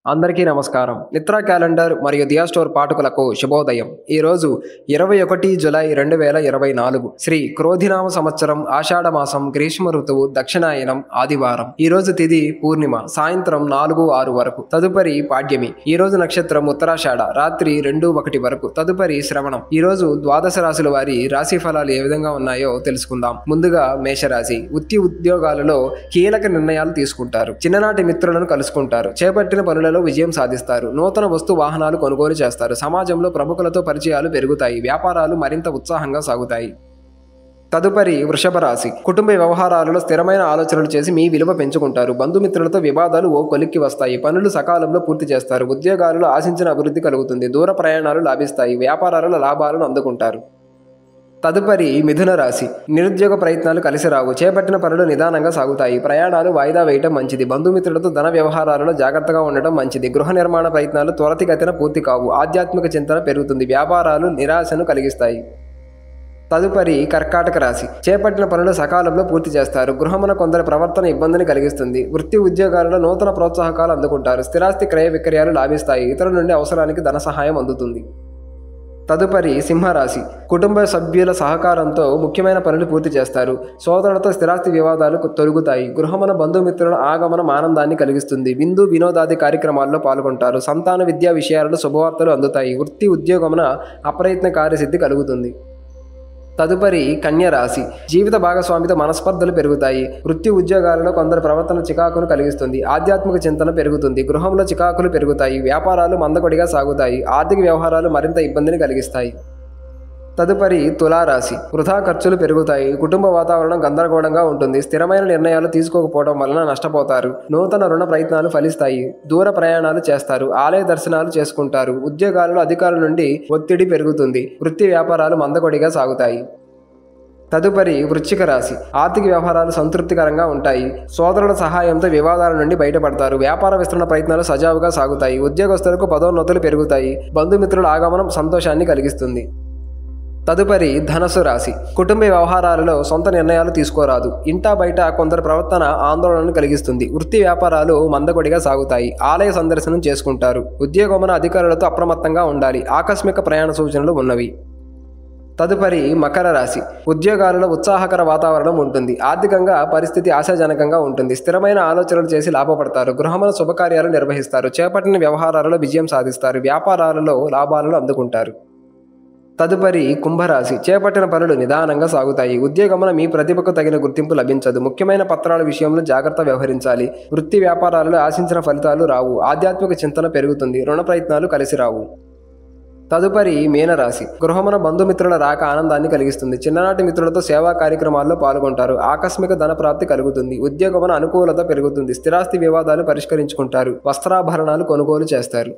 అందరికీ నమస్కారం. నిత్రా క్యాలెండర్ మరియు దియా స్టోర్ పాఠకులకు శుభోదయం. ఈరోజు 21 జూలై 2024 శ్రీ క్రోధినామ సంవత్సరం ఆషాఢ మాసం గ్రీష్మ ఋతువు దక్షిణాయనం ఆదివారం. ఈరోజు తిథి పూర్ణిమ సాయంత్రం 4-6 వరకు. తదుపరి పాడ్యమి. ఈరోజు నక్షత్రం ఉత్తరాషాఢ రాత్రి 2-1 వరకు. తదుపరి శ్రవణం. ఈరోజు ద్వాదశ రాశుల వారి రాశి ఫలాలు ఏ విధంగా ఉన్నాయో తెలుసుకుందాం. ముందుగా మేషరాశి. ఉద్యోగాలలో కీలక నిర్ణయాలు తీసుకుంటారు. చిన్ననాటి మిత్రులను కలుసుకుంటారు. చేపట్టిన పనులలో విజయం సాధిస్తారు. నూతన వస్తు వాహనాలు కొనుగోలు చేస్తారు. సమాజంలో ప్రముఖులతో పరిచయాలు పెరుగుతాయి. వ్యాపారాలు మరింత ఉత్సాహంగా సాగుతాయి. తదుపరి వృషభ రాశి. కుటుంబ వ్యవహారాలలో స్థిరమైన ఆలోచనలు చేసి మీ విలువ పెంచుకుంటారు. బంధుమిత్రులతో వివాదాలు ఓ కొలిక్కి వస్తాయి. పనులు సకాలంలో పూర్తి చేస్తారు. ఉద్యోగాలలో ఆశించిన అభివృద్ధి కలుగుతుంది. దూర ప్రయాణాలు లాభిస్తాయి. వ్యాపారాలలో లాభాలను అందుకుంటారు. తదుపరి మిథున రాశి. నిరుద్యోగ ప్రయత్నాలు కలిసి రావు. చేపట్టిన పనులు నిదానంగా సాగుతాయి. ప్రయాణాలు వాయిదా వేయటం మంచిది. బంధుమిత్రులతో ధన వ్యవహారాలలో జాగ్రత్తగా ఉండటం మంచిది. గృహ నిర్మాణ ప్రయత్నాలు త్వరితగతిన పూర్తి కావు. ఆధ్యాత్మిక చింతన పెరుగుతుంది. వ్యాపారాలు నిరాశను కలిగిస్తాయి. తదుపరి కర్కాటక రాశి. చేపట్టిన పనులు సకాలంలో పూర్తి చేస్తారు. గృహమున కొందరి ప్రవర్తన ఇబ్బందిని కలిగిస్తుంది. వృత్తి ఉద్యోగాలలో నూతన ప్రోత్సాహకాలు అందుకుంటారు. స్థిరాస్తి క్రయ విక్రయాలు లాభిస్తాయి. ఇతరుల నుండి అవసరానికి ధన సహాయం అందుతుంది. తదుపరి సింహరాశి. కుటుంబ సభ్యుల సహకారంతో ముఖ్యమైన పనులు పూర్తి చేస్తారు. సోదరులతో స్థిరాస్తి వివాదాలు తొలగుతాయి. గృహమున బంధుమిత్రుల ఆగమనం ఆనందాన్ని కలిగిస్తుంది. విందు వినోదాది కార్యక్రమాల్లో పాల్గొంటారు. సంతాన విద్యా విషయాలలో శుభవార్తలు అందుతాయి. వృత్తి ఉద్యోగమున అప్రయత్న కార్యసిద్ధి కలుగుతుంది. తదుపరి కన్య రాశి. జీవిత భాగస్వామితో మనస్పర్ధలు పెరుగుతాయి. వృత్తి ఉద్యోగాలలో కొందరు ప్రవర్తన చికాకును కలిగిస్తుంది. ఆధ్యాత్మిక చింతన పెరుగుతుంది. గృహంలో చికాకులు పెరుగుతాయి. వ్యాపారాలు మందకొడిగా సాగుతాయి. ఆర్థిక వ్యవహారాలు మరింత ఇబ్బందిని కలిగిస్తాయి. తదుపరి తులారాశి. వృధా ఖర్చులు పెరుగుతాయి. కుటుంబ వాతావరణం గందరగోళంగా ఉంటుంది. స్థిరమైన నిర్ణయాలు తీసుకోకపోవడం వలన నష్టపోతారు. నూతన రుణ ప్రయత్నాలు ఫలిస్తాయి. దూర ప్రయాణాలు చేస్తారు. ఆలయ దర్శనాలు చేసుకుంటారు. ఉద్యోగాలలో అధికారుల నుండి ఒత్తిడి పెరుగుతుంది. వృత్తి వ్యాపారాలు మందకొడిగా సాగుతాయి. తదుపరి వృశ్చిక రాశి. ఆర్థిక వ్యవహారాలు సంతృప్తికరంగా ఉంటాయి. సోదరుల సహాయంతో వివాదాల నుండి బయటపడతారు. వ్యాపార విస్తరణ ప్రయత్నాలు సజావుగా సాగుతాయి. ఉద్యోగస్తులకు పదోన్నతులు పెరుగుతాయి. బంధుమిత్రుల ఆగమనం సంతోషాన్ని కలిగిస్తుంది. తదుపరి ధనస్సు రాశి. కుటుంబ వ్యవహారాలలో సొంత నిర్ణయాలు తీసుకోరాదు. ఇంటా బయట కొందరు ప్రవర్తన ఆందోళనను కలిగిస్తుంది. వృత్తి వ్యాపారాలు మందకొడిగా సాగుతాయి. ఆలయ సందర్శనం చేసుకుంటారు. ఉద్యోగమున అధికారులతో అప్రమత్తంగా ఉండాలి. ఆకస్మిక ప్రయాణ సూచనలు ఉన్నవి. తదుపరి మకర రాశి. ఉద్యోగాలలో ఉత్సాహకర వాతావరణం ఉంటుంది. ఆర్థికంగా పరిస్థితి ఆశాజనకంగా ఉంటుంది. స్థిరమైన ఆలోచనలు చేసి లాభపడతారు. గృహమున శుభకార్యాలు నిర్వహిస్తారు. చేపట్టిన వ్యవహారాలలో విజయం సాధిస్తారు. వ్యాపారాలలో లాభాలను అందుకుంటారు. తదుపరి కుంభరాశి. చేపట్టిన పనులు నిదానంగా సాగుతాయి. ఉద్యోగమున మీ ప్రతిభకు తగిన గుర్తింపు లభించదు. ముఖ్యమైన పత్రాల విషయంలో జాగ్రత్త వ్యవహరించాలి. వృత్తి వ్యాపారాలలో ఆశించిన ఫలితాలు రావు. ఆధ్యాత్మిక చింతన పెరుగుతుంది. రుణ ప్రయత్నాలు కలిసి రావు. తదుపరి మీనరాశి. గృహమున బంధుమిత్రుల రాక ఆనందాన్ని కలిగిస్తుంది. చిన్ననాటి మిత్రులతో సేవా కార్యక్రమాల్లో పాల్గొంటారు. ఆకస్మిక ధన ప్రాప్తి కలుగుతుంది. ఉద్యోగమున అనుకూలత పెరుగుతుంది. స్థిరాస్తి వివాదాలు పరిష్కరించుకుంటారు. వస్త్రాభరణాలు కొనుగోలు చేస్తారు.